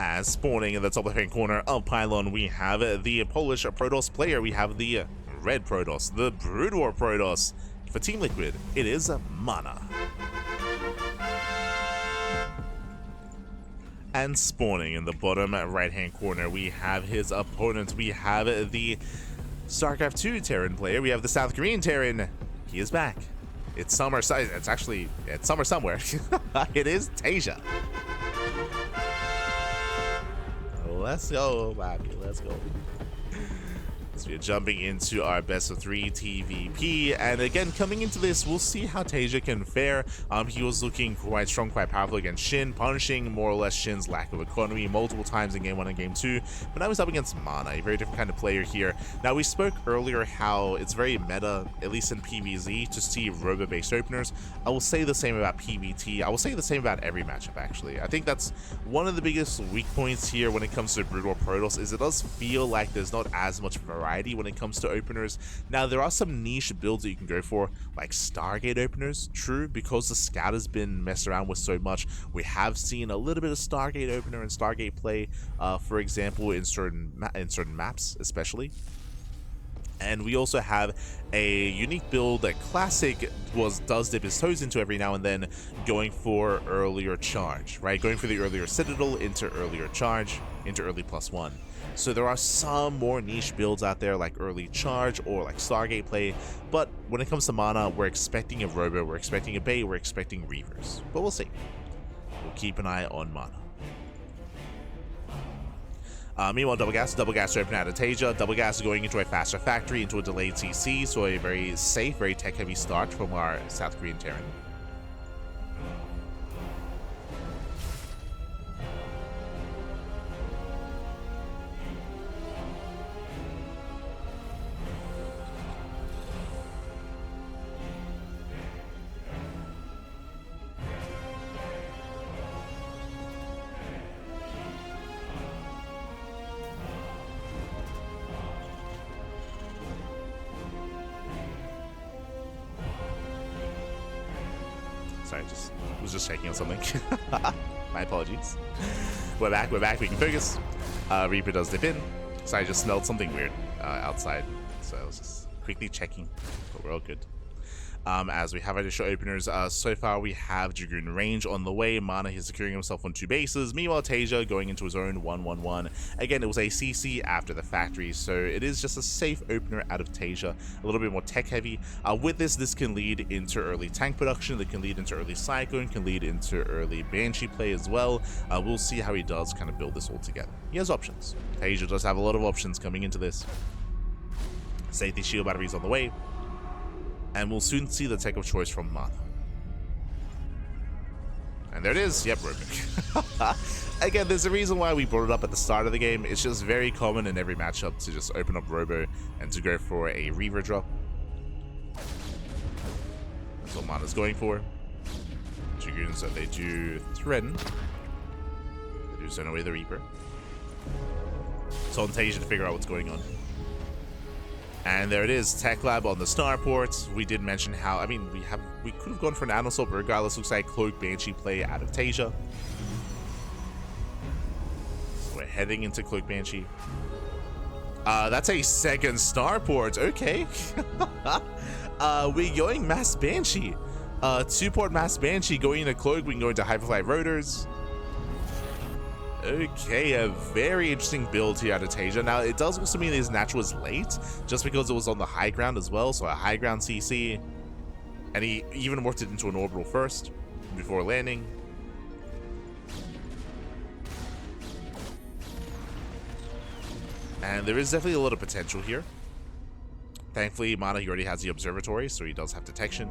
As spawning in the top left-hand corner of Pylon, we have the Polish Protoss player. We have the red Protoss, the Brood War Protoss. For Team Liquid, it is MaNa. And spawning in the bottom right-hand corner, we have his opponent. We have the StarCraft 2 Terran player. We have the South Korean Terran. He is back. It's summer. It's summer somewhere. It is Taeja. Let's go, Bobby. Let's go. So we're jumping into our best of 3 TvP, and again, coming into this, we'll see how Taeja can fare. He was looking quite strong, quite powerful against Shin, punishing more or less Shin's lack of economy multiple times in game 1 and game 2, but now he's up against MaNa, a very different kind of player here. Now, we spoke earlier how it's very meta, at least in PvZ, to see robo-based openers. I will say the same about PvT. I will say the same about every matchup, actually. I think that's one of the biggest weak points here when it comes to Brood War Protoss, is it does feel like there's not as much variety when it comes to openers. Now, there are some niche builds that you can go for, like Stargate openers. True, because the scout has been messed around with so much, we have seen a little bit of Stargate opener and Stargate play, for example, in certain maps, especially. And we also have a unique build that Classic does dip his toes into every now and then, going for earlier charge, right? Going for the earlier Citadel into earlier charge, into early +1. So there are some more niche builds out there like early charge or like Stargate play, but when it comes to MaNa, we're expecting a Robo, we're expecting a Bay, we're expecting Reavers. But we'll see. We'll keep an eye on MaNa. Meanwhile, Double Gas open out of Taeja. Double Gas is going into a faster factory, into a delayed CC, so a very safe, very tech-heavy start from our South Korean Terran. Sorry, was just checking on something. My apologies. We're back, we can focus. Reaper does dip in. So I just smelled something weird outside. So I was just quickly checking, but we're all good. As we have additional openers, so far we have Dragoon range on the way. MaNa is securing himself on 2 bases. Meanwhile, Taeja going into his own 1-1-1. Again, it was a CC after the factory, so it is just a safe opener out of Taeja. A little bit more tech heavy. With this can lead into early tank production. That can lead into early Cyclone, can lead into early Banshee play as well. We'll see how he does kind of build this all together. He has options. Taeja does have a lot of options coming into this. Safety shield batteries on the way. And we'll soon see the tech of choice from MaNa. And there it is. Yep, Robo. Again, there's a reason why we brought it up at the start of the game. It's just very common in every matchup to just open up Robo and to go for a Reaver drop. That's what MaNa's going for. Dragoons, that they do threaten. They do send away the Reaper. So on Taeja to figure out what's going on. And there it is, Tech Lab on the starport. We did mention how, I mean, we could have gone for an Admiral Assault, but regardless, looks like Cloak Banshee play out of Taeja. So we're heading into Cloak Banshee. That's a second starport, okay. We're going Mass Banshee. 2-port Mass Banshee going into Cloak, we can go into Hyperflight Rotors. Okay, a very interesting build here out of Taeja. Now, it does also mean his natural is late, just because it was on the high ground as well, so a high ground CC. And he even worked it into an orbital first, before landing. And there is definitely a lot of potential here. Thankfully, MaNa, he already has the observatory, so he does have detection.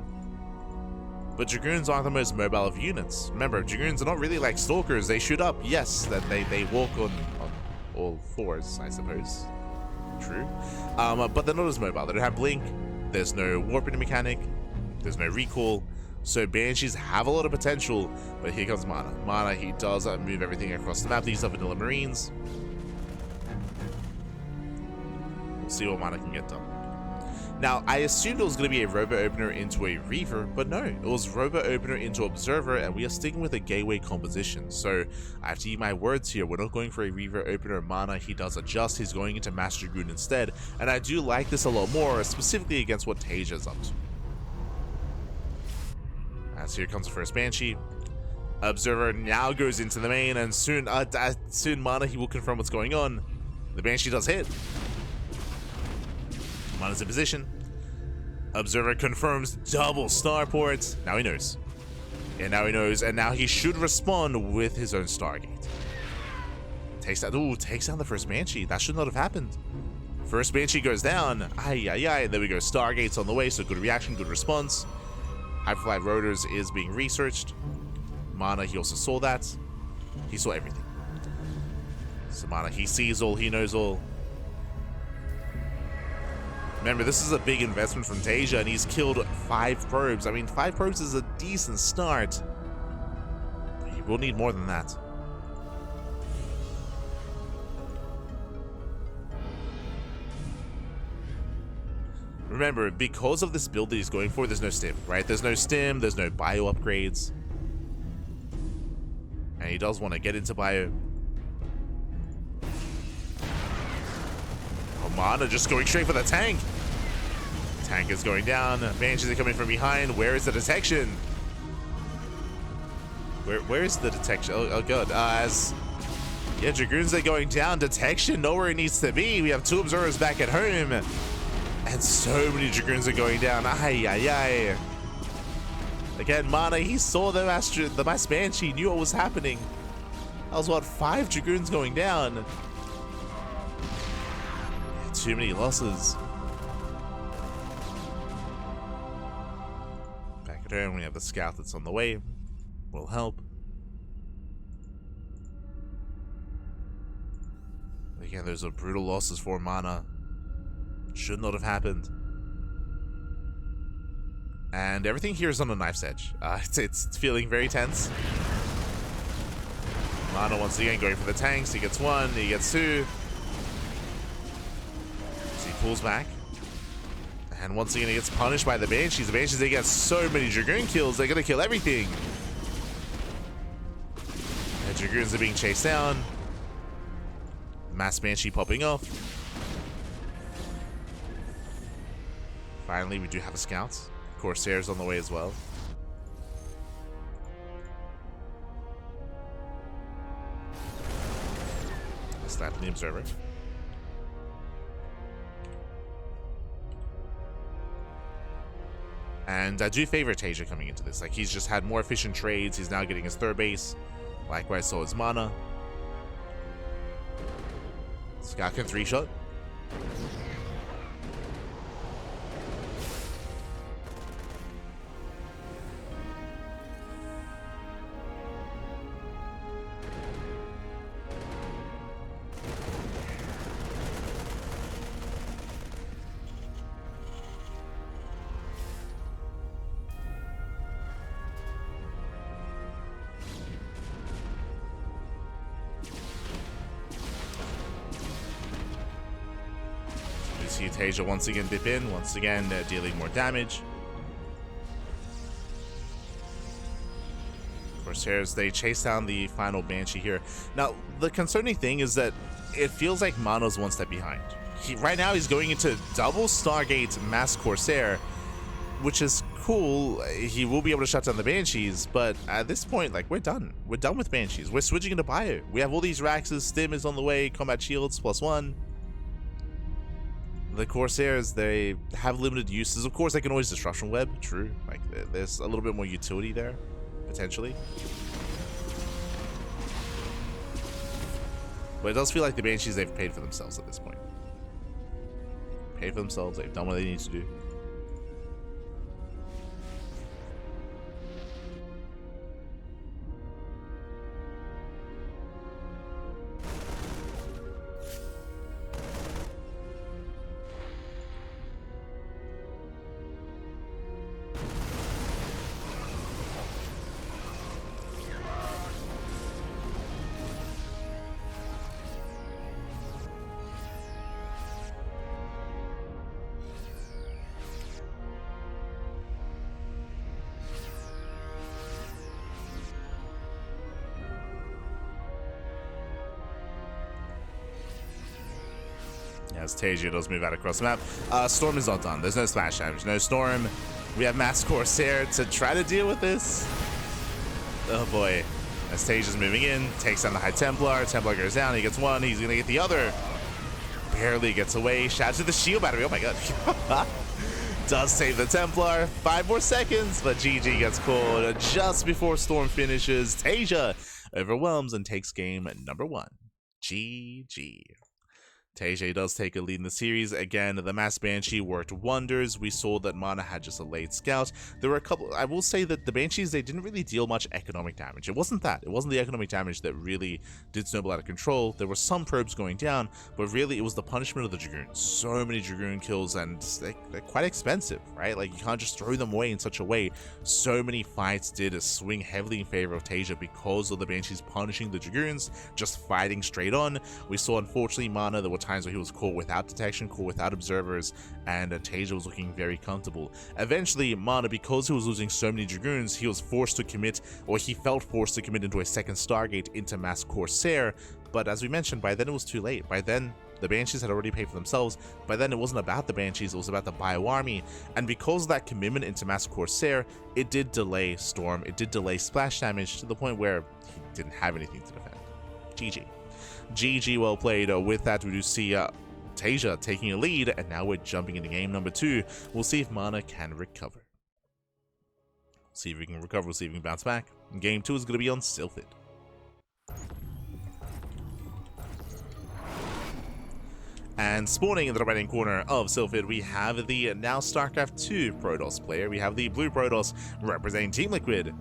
But Dragoons aren't the most mobile of units. Remember, Dragoons are not really like Stalkers. They shoot up, yes, that they walk on all fours, I suppose. True. But they're not as mobile. They don't have blink. There's no warping mechanic. There's no recall. So Banshees have a lot of potential, but here comes MaNa. MaNa, he does move everything across the map. These are vanilla Marines. We'll see what MaNa can get done. Now, I assumed it was going to be a Robo Opener into a Reaver, but no, it was Robo Opener into Observer, and we are sticking with a Gateway composition. So I have to eat my words here. We're not going for a Reaver Opener MaNa. He does adjust. He's going into Master Dragoon instead, and I do like this a lot more, specifically against what Taeja's up to. As here comes the first Banshee. Observer now goes into the main, and soon MaNa, he will confirm what's going on. The Banshee does hit. MaNa's in position. Observer confirms double starport. Now he knows. And now he knows, and now he should respond with his own Stargate. Takes down the first Banshee. That should not have happened. First Banshee goes down. And there we go. Stargate's on the way, so good reaction, good response. Hyperfly Rotors is being researched. MaNa, he also saw that. He saw everything. So MaNa, he sees all, he knows all. Remember, this is a big investment from Taeja, and he's killed 5 probes. I mean, 5 probes is a decent start, but he will need more than that. Remember, because of this build that he's going for, there's no stim, right? There's no stim, there's no bio upgrades. And he does want to get into bio. MaNa just going straight for the tank. Tank is going down. Banshees are coming from behind. Where is the detection? Where is the detection? Oh god. Yeah, Dragoons are going down. Detection nowhere it needs to be. We have 2 observers back at home. And so many Dragoons are going down. Again, MaNa, he saw the Mass Banshee, knew what was happening. That was what, 5 Dragoons going down. Too many losses. Back at home, we have the scout that's on the way. Will help. Again, those are brutal losses for MaNa. Should not have happened. And everything here is on a knife's edge. It's feeling very tense. MaNa once again going for the tanks. He gets 1, he gets 2. Pulls back, and once again he gets punished by the Banshees. The Banshees, they get so many Dragoon kills, they're gonna kill everything. And Dragoons are being chased down. Mass Banshee popping off. Finally, we do have a scout. Corsair's on the way as well. Slapping the observer. And I do favor Taeja coming into this. Like, he's just had more efficient trades. He's now getting his 3rd base. Likewise, so is MaNa. Scout can 3-shot. See Taeja once again dip in, once again dealing more damage. Corsairs, they chase down the final Banshee here. Now, the concerning thing is that it feels like MaNa's 1 step behind. Right now, he's going into double Stargate Mass Corsair, which is cool. He will be able to shut down the Banshees, but at this point, like, we're done. We're done with Banshees. We're switching into bio. We have all these Raxes, Stim is on the way, Combat Shields +1. The Corsairs, they have limited uses. Of course, they can always Destruction Web, true. Like, there's a little bit more utility there, potentially. But it does feel like the Banshees, they've paid for themselves at this point. Paid for themselves, they've done what they need to do. As Taeja does move out across the map. Storm is not done. There's no splash damage, no Storm. We have Mass Corsair to try to deal with this. Oh boy. As Taeja's moving in, takes down the High Templar. Templar goes down, he gets one, he's gonna get the other. Barely gets away. Shout to the shield battery. Oh my god. Does save the Templar. 5 more seconds, but GG gets called just before Storm finishes. Taeja overwhelms and takes game number 1. GG. Taeja does take a lead in the series. Again, the Mass Banshee worked wonders. We saw that MaNa had just a late scout. There were a couple, I will say that the Banshees, they didn't really deal much economic damage. It wasn't that. It wasn't the economic damage that really did snowball out of control. There were some probes going down, but really it was the punishment of the Dragoons. So many Dragoon kills, and they're quite expensive, right? Like, you can't just throw them away in such a way. So many fights did swing heavily in favor of Taeja because of the Banshees punishing the Dragoons, just fighting straight on. We saw, unfortunately, MaNa, there were times where he was caught without detection, caught without observers, and Taeja was looking very comfortable. Eventually, MaNa, because he was losing so many Dragoons, he was forced to commit, or he felt forced to commit into a second Stargate into Mass Corsair, but as we mentioned, by then it was too late. By then, the Banshees had already paid for themselves. By then, it wasn't about the Banshees, it was about the Bio Army, and because of that commitment into Mass Corsair, it did delay Storm, it did delay splash damage to the point where he didn't have anything to defend. GG. GG, well played. With that, we do see Taeja taking a lead, and now we're jumping into game number 2. We'll see if MaNa can recover. See if we can recover, we'll see if we can bounce back. Game 2 is going to be on Sylphid. And spawning in the right-hand corner of Sylphid, we have the now StarCraft 2 Protoss player. We have the blue Protoss representing Team Liquid.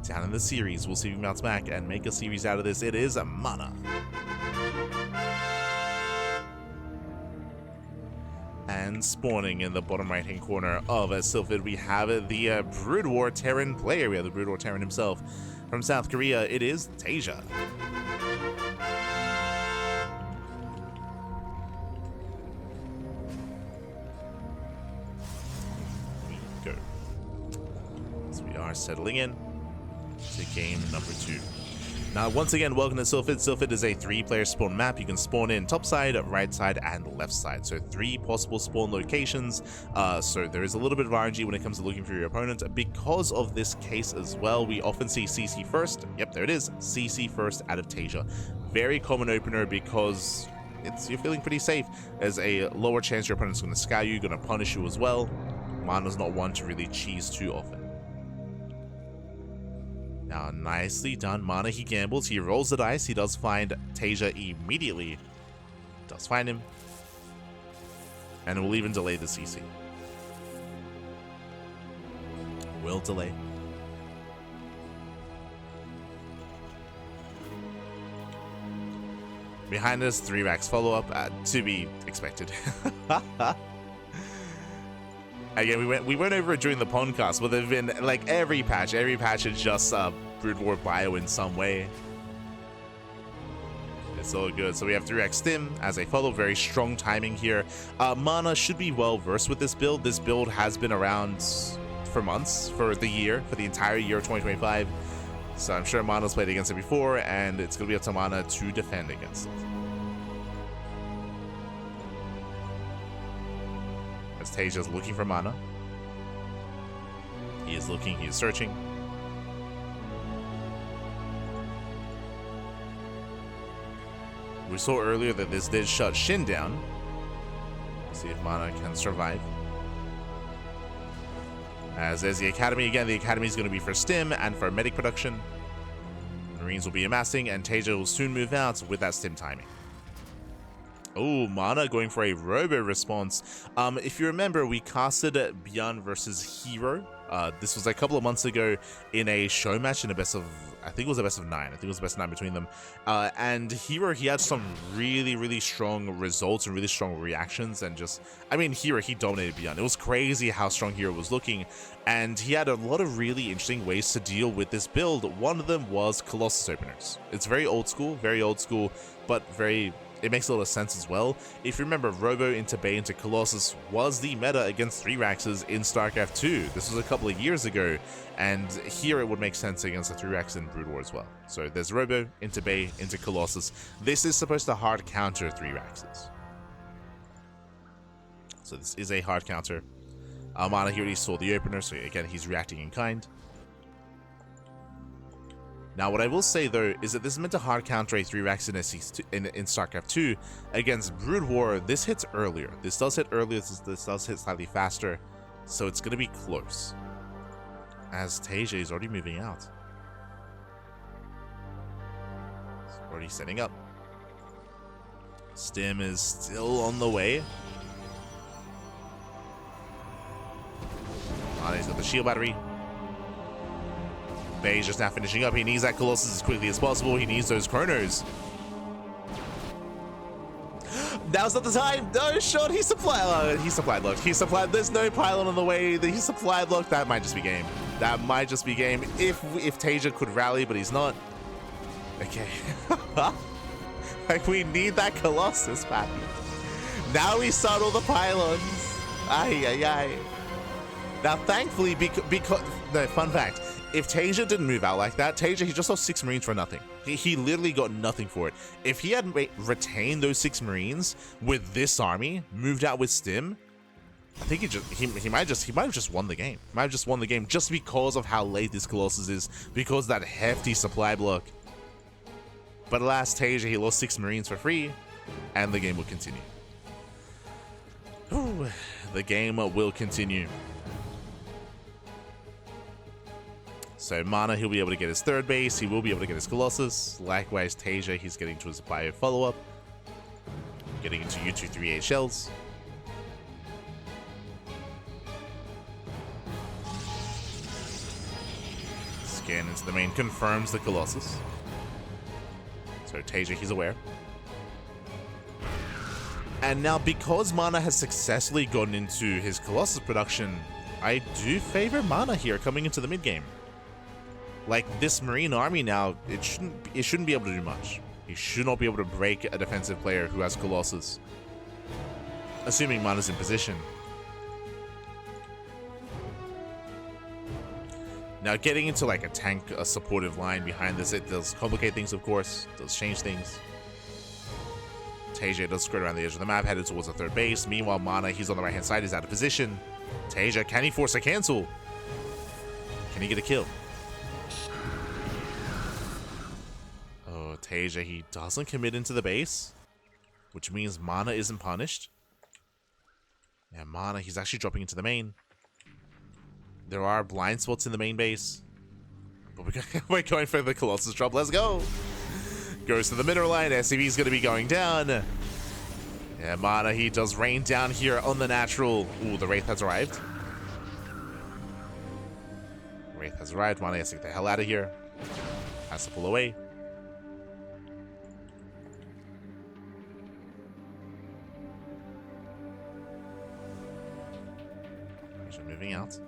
Down in the series, we'll see if we can bounce back and make a series out of this. It is MaNa. And spawning in the bottom right-hand corner of Sylphid, we have the Brood War Terran player. We have the Brood War Terran himself from South Korea. It is Taeja. Go. So we are settling in to game number 2. Now, once again, welcome to Sylphid. Sylphid is a 3-player spawn map. You can spawn in top side, right side, and left side. So 3 possible spawn locations. So there is a little bit of RNG when it comes to looking for your opponent. Because of this case as well, we often see CC first. Yep, there it is. CC first out of Taeja. Very common opener because you're feeling pretty safe. There's a lower chance your opponent's going to scout you, going to punish you as well. MaNa's not one to really cheese too often. Now, nicely done. MaNa, he gambles. He rolls the dice. He does find Taeja immediately. Does find him. And will even delay the CC. Will delay. Behind us, 3 racks follow-up. To be expected. Again, we went over it during the podcast, but there've been like every patch is just Brood War bio in some way. It's all good. So we have 3x stim as a follow, very strong timing here. MaNa should be well versed with this build. This build has been around for months, for the entire year of 2025. So I'm sure MaNa's played against it before, and it's going to be up to MaNa to defend against it. As Taeja's looking for MaNa. He is looking, he is searching. We saw earlier that this did shut Shin down. Let's see if MaNa can survive. As there's the Academy again, the Academy is going to be for stim and for medic production. Marines will be amassing, and Taeja will soon move out with that stim timing. Oh, MaNa going for a robo response. If you remember, we casted Beyond versus Hero. This was a couple of months ago in a show match in a best of, I think it was a best of 9. I think it was a best of 9 between them. And Hero, he had some really, really strong results and really strong reactions. And just, I mean, Hero, he dominated Beyond. It was crazy how strong Hero was looking. And he had a lot of really interesting ways to deal with this build. One of them was Colossus openers. It's very old school, but it makes a lot of sense as well. If you remember, Robo into Bay into Colossus was the meta against 3-Raxes in StarCraft 2. This was a couple of years ago, and here it would make sense against the 3-Rax in Brood War as well. So there's Robo into Bay into Colossus. This is supposed to hard counter 3-Raxes. So this is a hard counter. MaNa, he already saw the opener, so again, he's reacting in kind. Now, what I will say, though, is that this is meant to hard counter a 3-Rax in, in StarCraft 2. Against Brood War, this hits earlier. This does hit earlier, this does hit slightly faster, so it's going to be close. As Taeja is already moving out. He's already setting up. Stim is still on the way. He's got the shield battery. Bay's just now finishing up. He needs that Colossus as quickly as possible. He needs those chronos. Now's not the time. No, shot. He's supplied. He's supplied. Look, he's supplied. There's no pylon on the way. He's supplied. Look, that might just be game. That might just be game. If Taeja could rally, but he's not. Okay. Like, we need that Colossus, pappy. Now we start all the pylons. Ay, ay, ay. Now, thankfully, because no, fun fact. If Taeja didn't move out like that, Taeja, he just lost 6 Marines for nothing. He literally got nothing for it. If he had retained those 6 Marines with this army, moved out with Stim, I think he might have just won the game. Might have just won the game just because of how late this Colossus is, because of that hefty supply block. But alas, Taeja, he lost 6 Marines for free, and the game will continue. Ooh, the game will continue. So MaNa, he'll be able to get his 3rd base, he will be able to get his Colossus. Likewise, Taeja, he's getting to his bio follow-up. Getting into U238 shells. Scan into the main, confirms the Colossus. So Taeja, he's aware. And now, because MaNa has successfully gotten into his Colossus production, I do favor MaNa here coming into the mid-game. Like, this Marine army now, it shouldn't be able to do much. He should not be able to break a defensive player who has Colossus. Assuming MaNa's in position. Now, getting into like a supportive line behind this, it does complicate things, of course. It does change things. Taeja does skirt around the edge of the map, headed towards the 3rd base. Meanwhile, MaNa, he's on the right-hand side, he's out of position. Taeja, can he force a cancel? Can he get a kill? Oh, Taeja, he doesn't commit into the base, which means MaNa isn't punished. Yeah, MaNa, he's actually dropping into the main. There are blind spots in the main base, but we're going for the Colossus drop. Let's go. Goes to the middle line. SCV's going to be going down. Yeah, MaNa, he does rain down here on the natural. Ooh, the Wraith has arrived. Wraith has arrived. MaNa has to get the hell out of here. Has to pull away. Moving out. So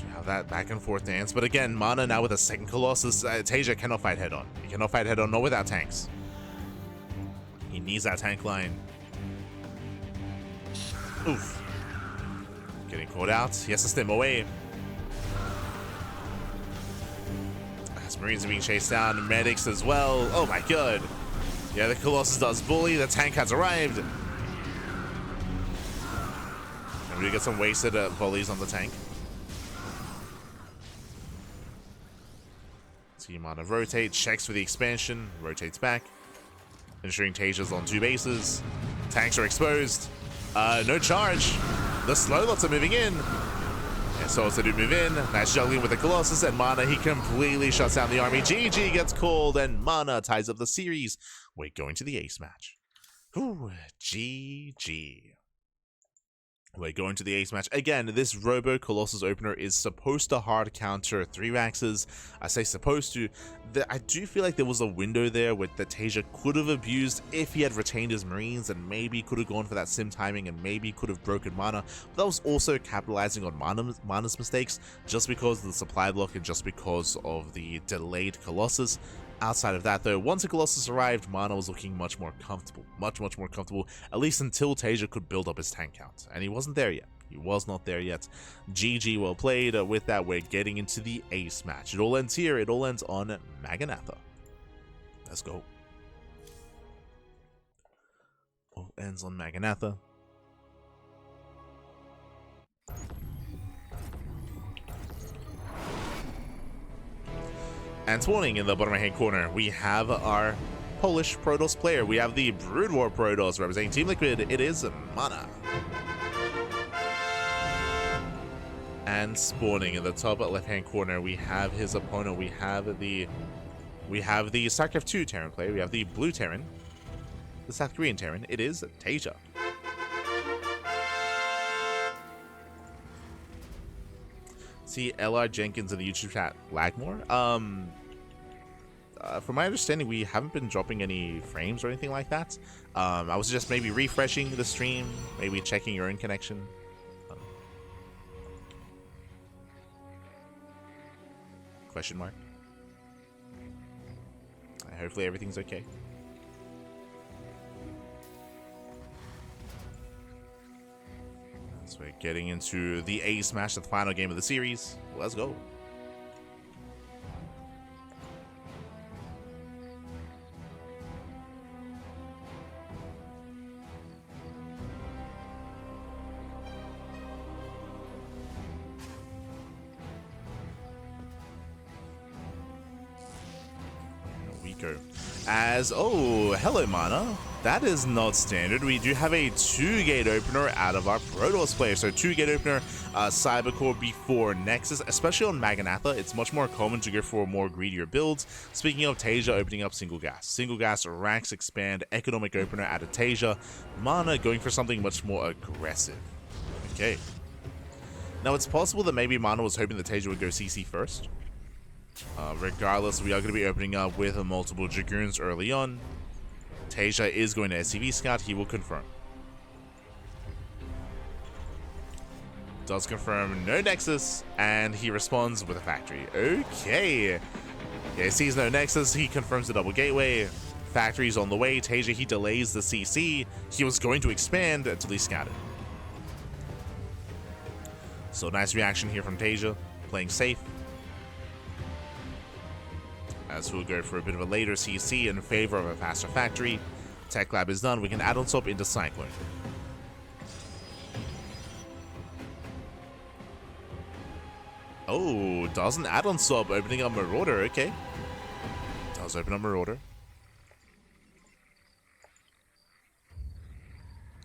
we have that back and forth dance, but again, MaNa now with a 2nd Colossus. Taeja cannot fight head on. He cannot fight head on, not without tanks. He needs that tank line. Oof. Getting caught out. He has to stim away. Marines are being chased down, medics as well. Oh my god. Yeah, the Colossus does bully, the tank has arrived. And we get some wasted volleys on the tank. See MaNa rotate, checks for the expansion, rotates back. Ensuring Taeja's on 2 bases. Tanks are exposed. No charge. The slow lots are moving in. So also do move in. Nice juggling with the Colossus, and MaNa, he completely shuts down the army. GG gets called, and MaNa ties up the series. We're going to the ace match. Ooh, GG. We're going to the ace match. Again, this Robo Colossus opener is supposed to hard counter 3-Raxes. I say supposed to. I do feel like there was a window there where the Taeja could have abused if he had retained his Marines, and maybe could have gone for that sim timing, and maybe could have broken MaNa. But that was also capitalizing on MaNa's mistakes, just because of the supply block and just because of the delayed Colossus. Outside of that, though, once the Colossus arrived, MaNa was looking much more comfortable. Much more comfortable, at least until Taeja could build up his tank count. And he wasn't there yet. He was not there yet. GG, well played. With that, we're getting into the ace match. It all ends here. It all ends on MaNa. Let's go. All ends on MaNa. And spawning in the bottom right hand corner, we have our Polish Protoss player. We have the Brood War Protoss representing Team Liquid. It is MaNa. And spawning in the top left hand corner, we have his opponent. We have the StarCraft 2 Terran player. We have the blue Terran, the South Korean Terran. It is Taeja. See LR Jenkins in the YouTube chat. Lagmore. From my understanding, we haven't been dropping any frames or anything like that. I was just maybe refreshing the stream, maybe checking your own connection. Question mark. Hopefully everything's okay. So we're getting into the ace match, the final game of the series. Let's go. As, oh, hello MaNa. That is not standard. We do have a 2-gate opener out of our Protoss player. So 2-gate opener, Cybercore before Nexus, especially on MaNa. It's much more common to go for more greedier builds. Speaking of Taeja opening up single gas. Single gas, ranks expand, economic opener out of Taeja. MaNa going for something much more aggressive. Okay. Now it's possible that maybe MaNa was hoping that Taeja would go CC first. Regardless, we are going to be opening up with multiple Dragoons early on. Taeja is going to SCV scout. He will confirm. Does confirm no Nexus, and he responds with a factory. Okay. Yeah, he sees no Nexus. He confirms the double gateway. Factory's on the way. Taeja, he delays the CC. He was going to expand until he scouted. So nice reaction here from Taeja, playing safe. As we'll go for a bit of a later CC in favor of a faster factory. Tech Lab is done. We can add on top into Cyclone. Oh, doesn't add on sub, opening up Marauder. Okay. Does open up Marauder.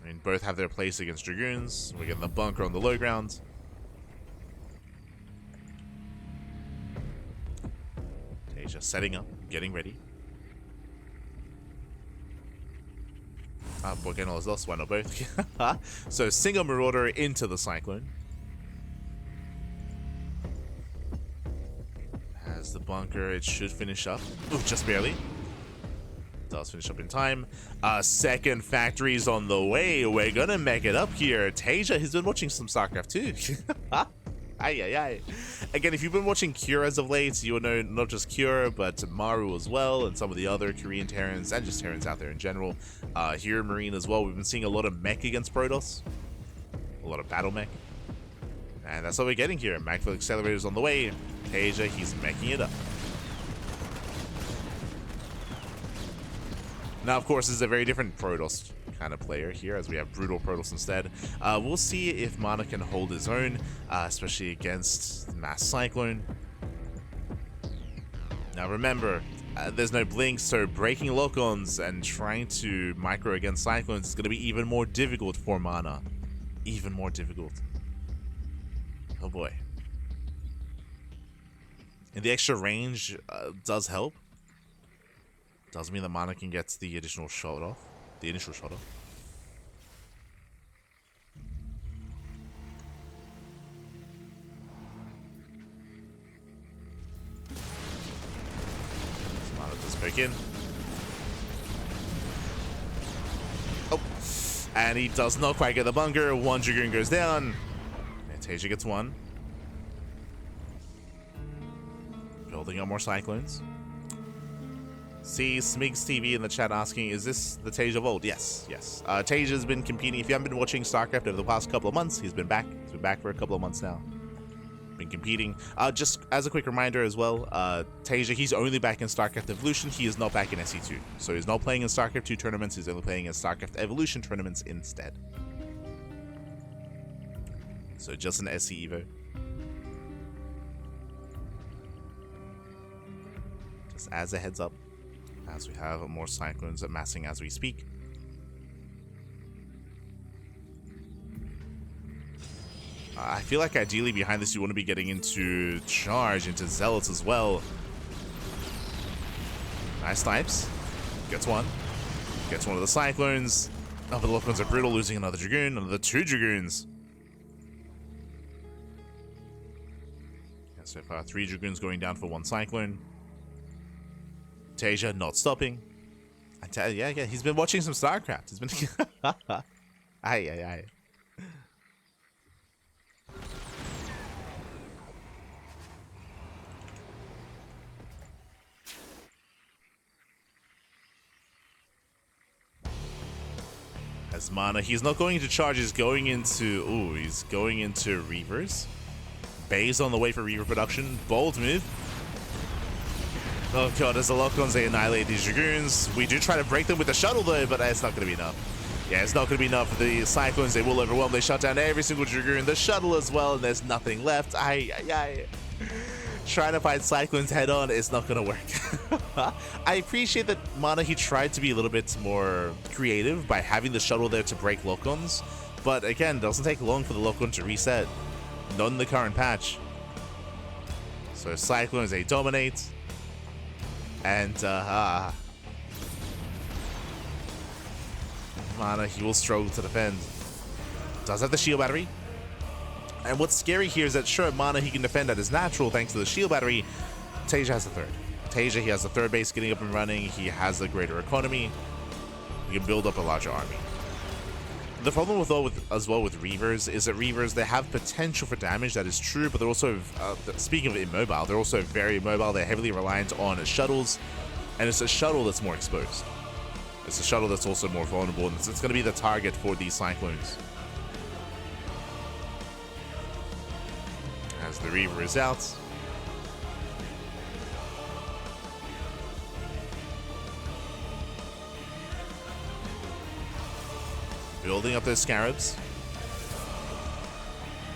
I mean, both have their place against Dragoons. We get the bunker on the low ground. Just setting up, getting ready. ¿Por qué no los dos? Why not both? So single Marauder into the Cyclone. Has the bunker, it should finish up. Ooh, just barely. Does finish up in time. Second factory's on the way. We're gonna make it up here. Taeja has been watching some StarCraft too. Aye. Again, if you've been watching Cure as of late, you will know not just Cure, but Maru as well, and some of the other Korean Terrans, and just Terrans out there in general. Here in Marine as well, we've been seeing a lot of mech against Protoss. A lot of battle mech. And that's what we're getting here. Magfield Accelerators on the way. Taeja, he's meching it up. Now, of course, this is a very different Protoss kind of player here, as we have Brutal Protoss instead. We'll see if MaNa can hold his own, especially against Mass Cyclone. Now remember, there's no blink, so breaking lock-ons and trying to micro against Cyclones is going to be even more difficult for MaNa. Even more difficult. Oh boy. And the extra range does help. Doesn't mean that MaNa can get the additional shot off. The initial shot off. MaNa does poke in. Oh, and he does not quite get the bunker. One Dragoon goes down. And Taeja gets one. Building up more Cyclones. See Smigs TV in the chat asking, is this the Taeja of old? Yes, yes. Taeja's been competing. If you haven't been watching StarCraft over the past couple of months, he's been back. He's been back for a couple of months now. Been competing. Just as a quick reminder as well, Taeja, he's only back in StarCraft Evolution. He is not back in SE2. So he's not playing in StarCraft 2 tournaments. He's only playing in StarCraft Evolution tournaments instead. So just an SE Evo. Just as a heads up, as we have more Cyclones amassing as we speak. I feel like ideally behind this you want to be getting into Charge, into Zealots as well. Nice snipes. Gets one. Gets one of the Cyclones. Oh, but the Lock-ons are brutal, losing another Dragoon, another 2 Dragoons. Yeah, so far 3 Dragoons going down for 1 Cyclone. Taeja not stopping. Yeah, he's been watching some StarCraft. He's been aye. As MaNa, he's not going into Charge, he's going into Reavers. Bay's on the way for Reaver production. Bold move. Oh god, as the Lock-ons, they annihilate these Dragoons. We do try to break them with the shuttle though, but it's not going to be enough. Yeah, it's not going to be enough for the Cyclones. They will overwhelm. They shut down every single Dragoon, the shuttle as well, and there's nothing left. Aye. Trying to fight Cyclones head on is not going to work. I appreciate that MaNa, he tried to be a little bit more creative by having the shuttle there to break Lock-ons, but again, it doesn't take long for the Lock-on to reset. Not in the current patch. So Cyclones, they dominate. And MaNa, he will struggle to defend. Does have the shield battery. And what's scary here is that sure, MaNa, he can defend at his natural thanks to the shield battery. Taeja has the third. Taeja, he has the third base getting up and running. He has the greater economy. He can build up a larger army. The problem with Reavers is that Reavers, they have potential for damage, that is true, but they're also, speaking of immobile, they're also very immobile. They're heavily reliant on shuttles, and it's a shuttle that's more exposed. It's a shuttle that's also more vulnerable, and it's going to be the target for these Cyclones. As the Reaver is out. Building up those Scarabs.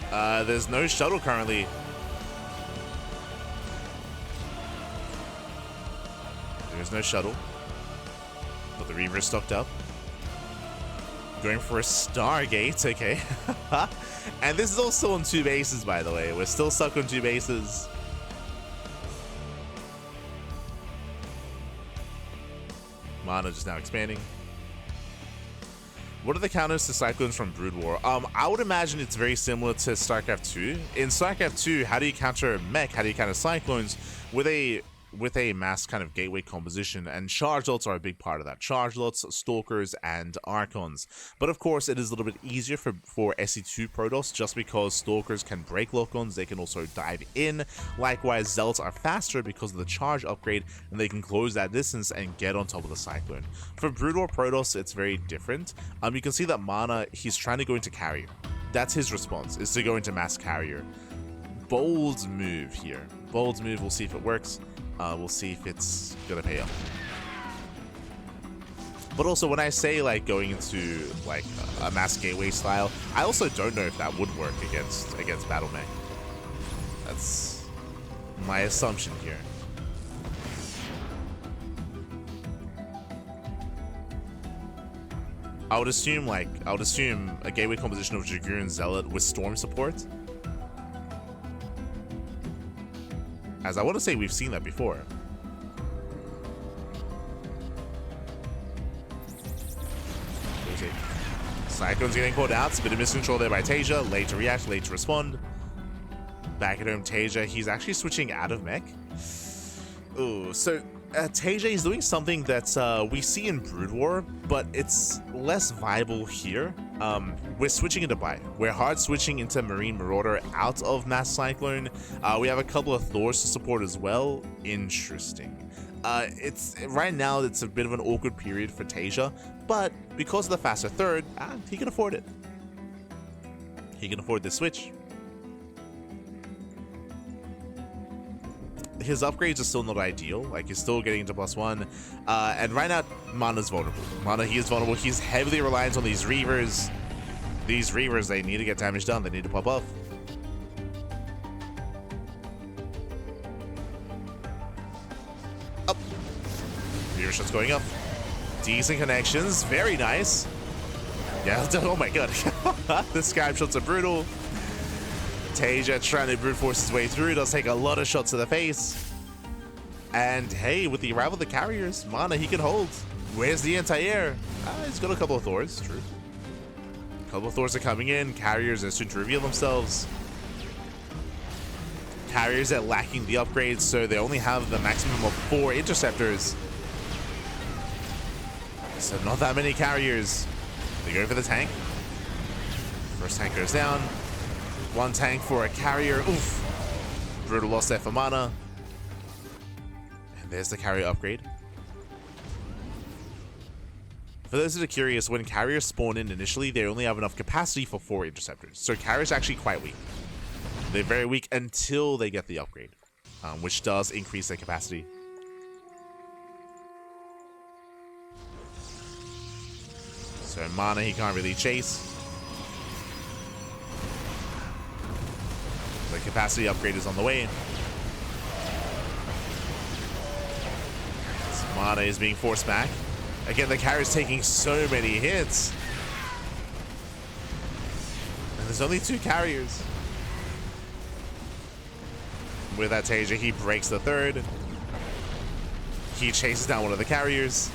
There's no shuttle currently. There's no shuttle. But the Reaver is stocked up. Going for a Stargate, okay. And this is also on 2 bases, by the way. We're still stuck on 2 bases. MaNa just now expanding. What are the counters to Cyclones from Brood War? I would imagine it's very similar to StarCraft 2. In StarCraft 2, how do you counter mech? How do you counter Cyclones? With a mass kind of gateway composition, and charge lots are a big part of that. Charge lots, stalkers, and archons. But of course, it is a little bit easier for SE2 Protoss just because stalkers can break lock-ons, they can also dive in. Likewise, zealots are faster because of the charge upgrade, and they can close that distance and get on top of the Cyclone. For Brood War Protoss, it's very different. You can see that MaNa, he's trying to go into carrier. That's his response, is to go into mass carrier. Bold move here. Bold move, we'll see if it works. We'll see if it's gonna pay off. But also, when I say like going into like a mass gateway style, I also don't know if that would work against battle mech. That's my assumption here. I would assume a gateway composition of Dragoon Zealot with Storm support. As I want to say we've seen that before. Cyclone's getting called out. It's a bit of miscontrol there by Taeja. Late to react, late to respond. Back at home, Taeja. He's actually switching out of mech. Ooh, so Taeja is doing something that we see in Brood War, but it's less viable here. We're switching into Buy. We're hard switching into Marine Marauder out of Mass Cyclone. We have a couple of Thors to support as well. Interesting. It's right now it's a bit of an awkward period for Taeja, but because of the faster third, he can afford it. He can afford this switch. His upgrades are still not ideal. Like, he's still getting to +1. And right now, MaNa's vulnerable. MaNa, he is vulnerable. He's heavily reliant on these Reavers. These Reavers, they need to get damage done. They need to pop off. Up. Reaver shots going up. Decent connections. Very nice. Yeah, oh my god. The Skype shots are brutal. Taeja trying to brute force his way through. Does take a lot of shots to the face. And hey, with the arrival of the carriers, MaNa, he can hold. Where's the anti-air? He's got a couple of Thors, true. A couple of Thors are coming in. Carriers are soon to reveal themselves. Carriers are lacking the upgrades, so they only have the maximum of 4 interceptors. So not that many carriers. They go for the tank. First tank goes down. 1 tank for a carrier. Oof. Brutal loss there for MaNa. And there's the carrier upgrade. For those that are curious, when carriers spawn in initially, they only have enough capacity for 4 interceptors. So carriers are actually quite weak. They're very weak until they get the upgrade, which does increase their capacity. So MaNa, he can't really chase. The capacity upgrade is on the way. So MaNa is being forced back. Again, the carrier's taking so many hits. And there's only 2 carriers. With that Taeja, he breaks the third. He chases down one of the carriers.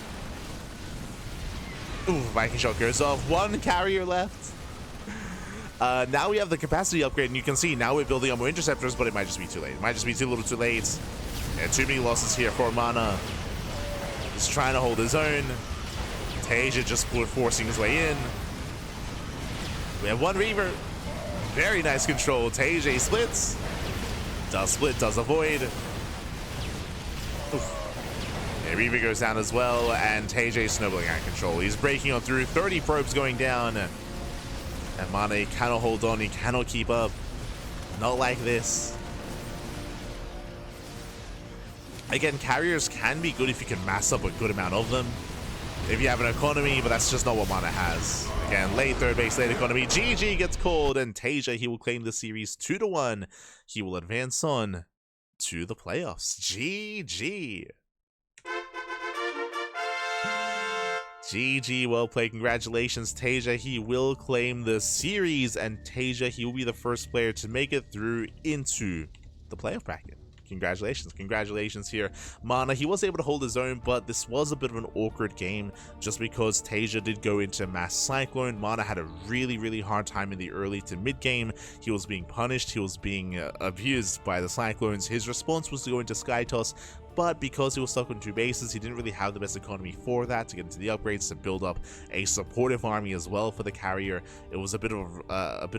Ooh, Viking shot goes off. 1 carrier left. Now we have the capacity upgrade, and you can see now we're building up more interceptors, but it might just be too late. It might just be too little too late. Yeah, too many losses here for MaNa. He's trying to hold his own. Taeja just forcing his way in. We have 1 Reaver. Very nice control. Taeja splits. Does split, does avoid. Oof. Yeah, Reaver goes down as well, and Taeja is snowballing out of control. He's breaking on through. 30 probes going down. And MaNa cannot hold on, he cannot keep up. Not like this. Again, carriers can be good if you can mass up a good amount of them. If you have an economy, but that's just not what MaNa has. Again, late third base, late economy. GG gets called, and Taeja, he will claim the series 2-1. He will advance on to the playoffs. GG. GG, well played. Congratulations, Taeja. He will claim the series, and Taeja, he will be the first player to make it through into the playoff bracket. Congratulations. Congratulations here. MaNa, he was able to hold his own, but this was a bit of an awkward game just because Taeja did go into Mass Cyclone. MaNa had a really hard time in the early to mid game. He was being punished. He was being abused by the Cyclones. His response was to go into Sky Toss, but because he was stuck on 2 bases, he didn't really have the best economy for that to get into the upgrades, to build up a supportive army as well for the carrier. It was a bit of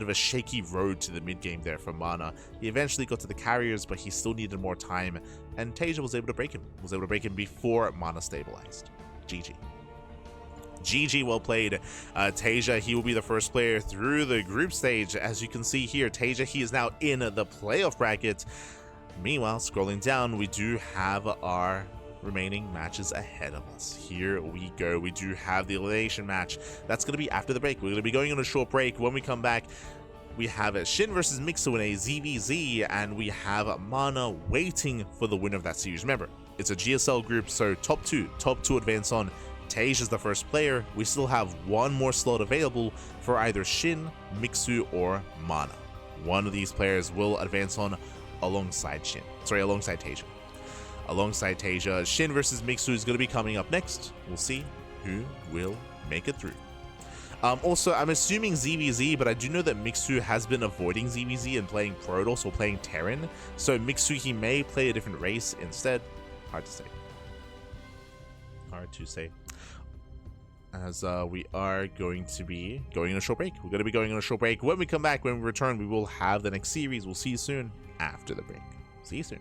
a shaky road to the mid game there for MaNa. He eventually got to the carriers, but he still needed more time, and Taeja was able to break him. Before MaNa stabilized. GG. GG, well played. Taeja, he will be the first player through the group stage. As you can see here, Taeja, he is now in the playoff bracket. Meanwhile, scrolling down, we do have our remaining matches ahead of us. Here we go. We do have the elimination match. That's going to be after the break. We're going to be going on a short break. When we come back, we have Shin versus Mixu in a ZVZ, and we have MaNa waiting for the winner of that series. Remember, it's a GSL group, so top two advance on. Taeja is the first player. We still have 1 more slot available for either Shin, Mixu, or MaNa. One of these players will advance on alongside Taeja. Alongside Taeja, Shin versus Mixu is going to be coming up next. We'll see who will make it through. Also, I'm assuming ZVZ, but I do know that Mixu has been avoiding ZVZ and playing Protoss or playing Terran. So Mixu, he may play a different race instead. Hard to say. As we are going to be going on a short break. We're going to be going on a short break. When we come back, when we return, we will have the next series. We'll see you soon after the break. See you soon.